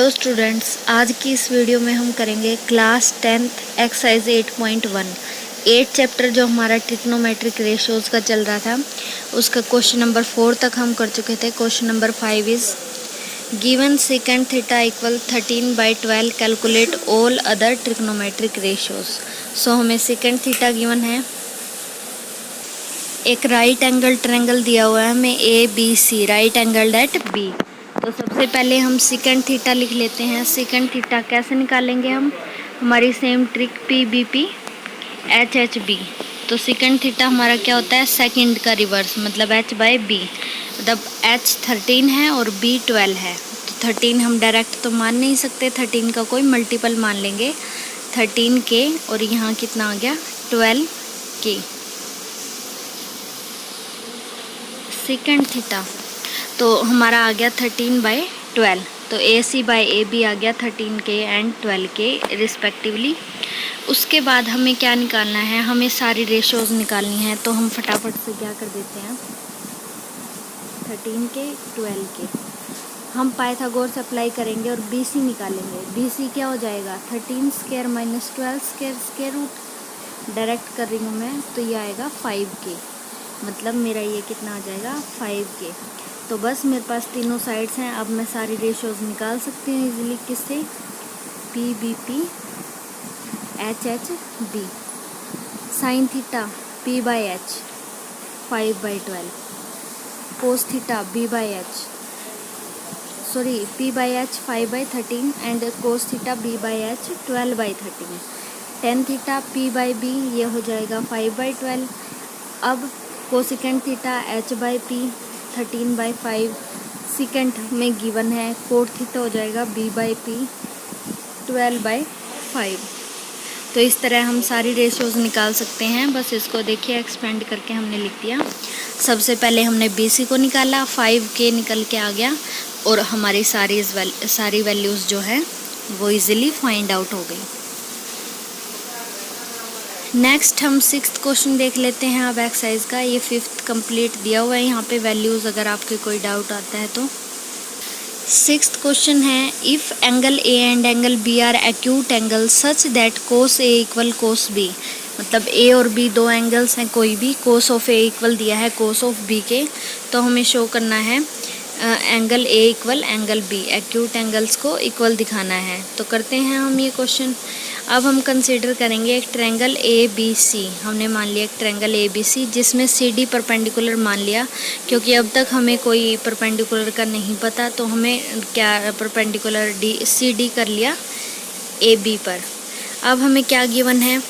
Hello students, आज की इस वीडियो में हम करेंगे क्लास 10th एक्सरसाइज 8.1 8 चैप्टर जो हमारा ट्रिग्नोमेट्रिक रेशियोज का चल रहा था उसका क्वेश्चन नंबर 4 तक हम कर चुके थे। Question number 5 is given second theta equal 13/12 calculate all other trigonometric ratios. So हमें सेकेंड थीटा गिवन है, एक राइट एंगल ट्रायंगल दिया हुआ है हमें ABC, right angle at B। तो सबसे पहले हम सेकेंड थीटा लिख लेते हैं। सेकेंड थीटा कैसे निकालेंगे हम, हमारी सेम ट्रिक PBP HHB। तो सेकेंड थीटा हमारा क्या होता है, सेकंड का रिवर्स, मतलब H/B। मतलब H 13 है और B 12 है। तो 13 हम डायरेक्ट तो मान नहीं सकते, 13 का कोई मल्टीपल मान लेंगे, 13 के, और यहाँ कितना आ गया 12 के। सेकेंड थीटा तो हमारा आ गया 13/12। तो AC/AB आ गया 13 के एंड 12 के रिस्पेक्टिवली। उसके बाद हमें क्या निकालना है, हमें सारी रेशियोज निकालनी है। तो हम फटाफट से क्या कर देते हैं, 13 के 12 के हम पाइथागोरस अप्लाई करेंगे और BC निकालेंगे। BC क्या हो जाएगा, 13 square minus 12 square square root, direct कर रही हूँ मैं, तो ये आएगा 5 के। मतलब मेरा ये कितना आ जाएगा 5 के। तो बस मेरे पास तीनों साइड्स हैं, अब मैं सारी रेशियोज निकाल सकती हूँ इजीली। किससे, PBP HHB। Sine theta P/H 5/12, cos theta B/H P/H 5/13 and cos theta B/H 12/13। Tan theta P/B ये हो जाएगा 5/12। अब कोसेकेंड थीटा H/P 13/5 सेकेंड में गिवन है। कोट थीटा हो जाएगा B/P 12/5। तो इस तरह हम सारी रेशियोज निकाल सकते हैं। बस इसको देखिए, एक्सपेंड करके हमने लिख दिया। सबसे पहले हमने BC को निकाला, 5K निकल के आ गया और हमारी सारी वैल्यूज़ जो है वो इजीली फाइंड आउट हो गई। नेक्स्ट हम सिक्स्थ क्वेश्चन देख लेते हैं अब एक्सरसाइज का। ये फिफ्थ कंप्लीट दिया हुआ है यहाँ पे वैल्यूज़, अगर आपके कोई डाउट आता है तो। सिक्स्थ क्वेश्चन है, if angle A and angle B are acute angle such that cos A equal cos B। मतलब A और B दो एंगल्स हैं, कोई भी कोस ऑफ A इक्वल दिया है कोस ऑफ B के, तो हमें शो करना है angle A equal angle B, acute angles को इक्वल दिखाना है। तो करते हैं हम ये क्वेश्चन। अब हम कंसीडर करेंगे एक ट्रायंगल ABC। हमने मान लिया एक ट्रायंगल ABC जिसमें CD परपेंडिकुलर मान लिया, क्योंकि अब तक हमें कोई परपेंडिकुलर का नहीं पता, तो हमें क्या परपेंडिकुलर CD कर लिया AB पर। अब हमें क्या गिवन है,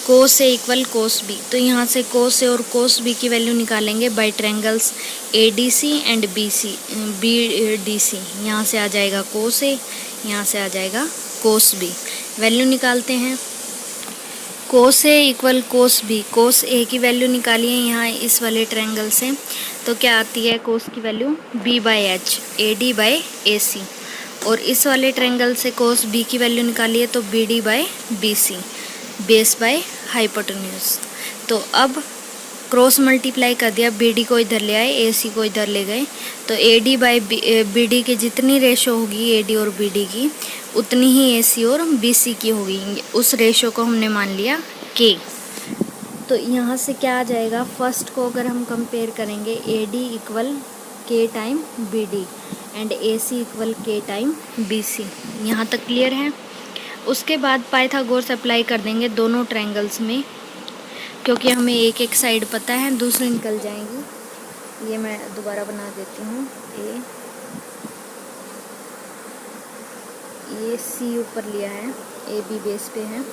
cos A equal cos B। तो यहाँ से कोस A और कोस B की वैल्यू निकालेंगे by triangles ADC and BDC। यहाँ से आ जाएगा कोस A, यहाँ से आ जाएगा कोस B। वैल्यू निकालते हैं, कोस A equal cos B। Cos A की वैल्यू निकालिए यहाँ इस वाले ट्रायंगल से, तो क्या आती है कोस की वैल्यू B/H AD/AC। और इस वाले ट्रायंगल से कोस B की वैल्यू निकालिए तो BD/BC, बेस बाय हाइपोटेन्यूज। तो अब क्रॉस मल्टीप्लाई कर दिया, BD को इधर ले आए, AC को इधर ले गए, तो AD/BD की जितनी रेशो होगी AD और BD की, उतनी ही AC और BC की होगी। उस रेशो को हमने मान लिया K। तो यहाँ से क्या आ जाएगा, फर्स्ट को अगर हम कंपेयर करेंगे AD equal K time BD and AC equal K time BC। यहाँ तक क्लियर है। उसके बाद पाइथागोरस अप्लाई कर देंगे दोनों ट्रायंगल्स में, क्योंकि हमें एक एक साइड पता है, दूसरी निकल जाएंगी। ये मैं दोबारा बना देती हूँ। ये C ऊपर लिया है, AB बेस पे है,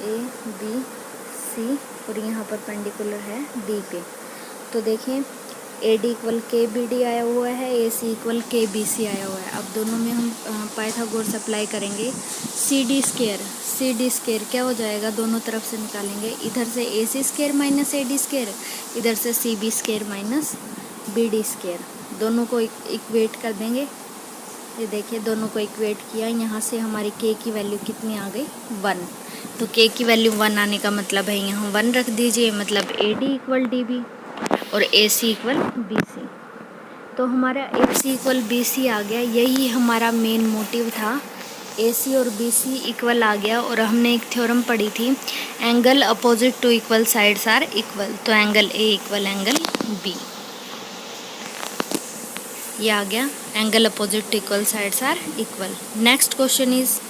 ABC और यहाँ पर परपेंडिकुलर है D पे। तो देखिए AD इक्वल KBD आया हुआ है, AC इक्वल KBC आया हुआ है। अब दोनों में हम पाइथागोरस अप्लाई करेंगे। CD स्क्वायर क्या हो जाएगा, दोनों तरफ से निकालेंगे, इधर से AC square minus AD square, इधर से CB square minus BD square. दोनों को इक्वेट कर देंगे। ये देखिए दोनों को इक्वेट किया, यहाँ से हमारी K की वैल्यू कितनी आ गई, 1। तो K की वैल्यू 1 आने का मतलब है यहाँ 1 रख दीजिए, मतलब AD इक्वल DB। और AC इक्वल BC। तो हमारा AC इक्वल BC आ गया, यही हमारा मेन मोटिव था। AC और BC इक्वल आ गया और हमने एक थ्योरम पढ़ी थी, angle opposite to equal sides are equal. तो angle A equal angle B, ये आ गया, angle opposite to equal sides are equal. Next question is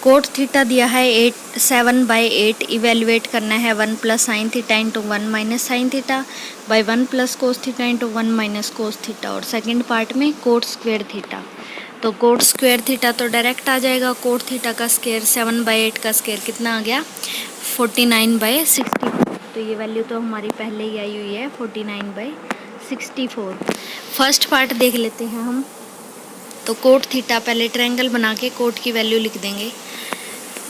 cot theta दिया है 7/8, इवेल्युएट करना है 1 plus sine theta into 1 minus sine theta by 1 plus cos theta into 1 minus cos theta. और second part में coat square theta. तो coat square theta तो direct आ जाएगा, cot theta का स्क्वेयर 7/8 का स्क्वेयर कितना आ गया 49/60। तो ये वैल्यू तो हमारी पहले ही आई हुई है 49/64। फर्स्ट पार्ट देख लेते हैं हम। तो कोट थीटा, पहले ट्रायंगल बना के कोट की वैल्यू लिख देंगे।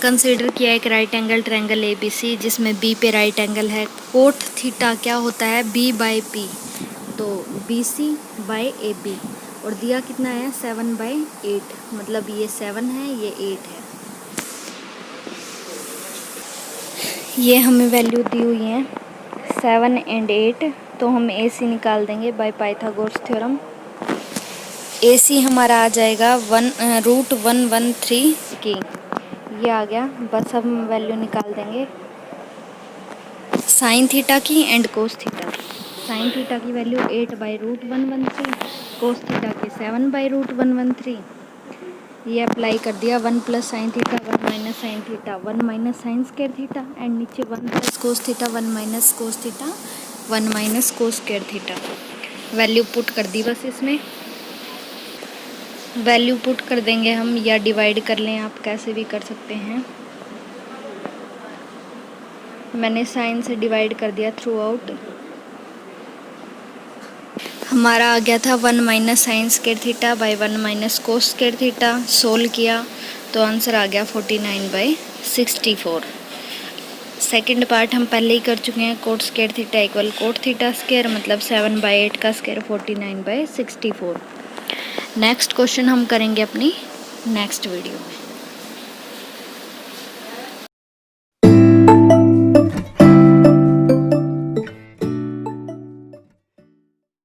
कंसीडर किया एक राइट एंगल ट्रायंगल ABC जिसमें B पे राइट एंगल है। कोट थीटा क्या होता है B/P, तो BC/AB, और दिया कितना है 7/8, मतलब ये 7 है ये 8 है। ये हमें वैल्यू दी हुई है 7 और 8, तो हम AC निकाल देंगे बाय पाइथागोरस थ्योरम। AC हमारा आ जाएगा √113 की, ये आ गया। बस अब हम वैल्यू निकाल देंगे साइन थीटा की and cos theta. Sine theta की वैल्यू 8/√113, कोस थीटा की 7/√113। ये अप्लाई कर दिया, 1 plus sine theta 1 minus sine theta 1 minus sine square theta, and नीचे 1 plus cos theta 1 minus cos theta 1 minus cos square theta. Value put कर दी, बस इसमें value put कर देंगे हम, या डिवाइड कर लें, आप कैसे भी कर सकते हैं। मैंने साइन से डिवाइड कर दिया थ्रू आउट। हमारा आ गया था 1 minus sine square theta by 1 minus cos square theta. Solve किया तो आंसर आ गया 49/64। सेकंड पार्ट हम पहले ही कर चुके हैं, coat square theta equal cot theta square, मतलब 7/8 का स्क्वायर 49/64। नेक्स्ट क्वेश्चन हम करेंगे अपनी नेक्स्ट वीडियो में।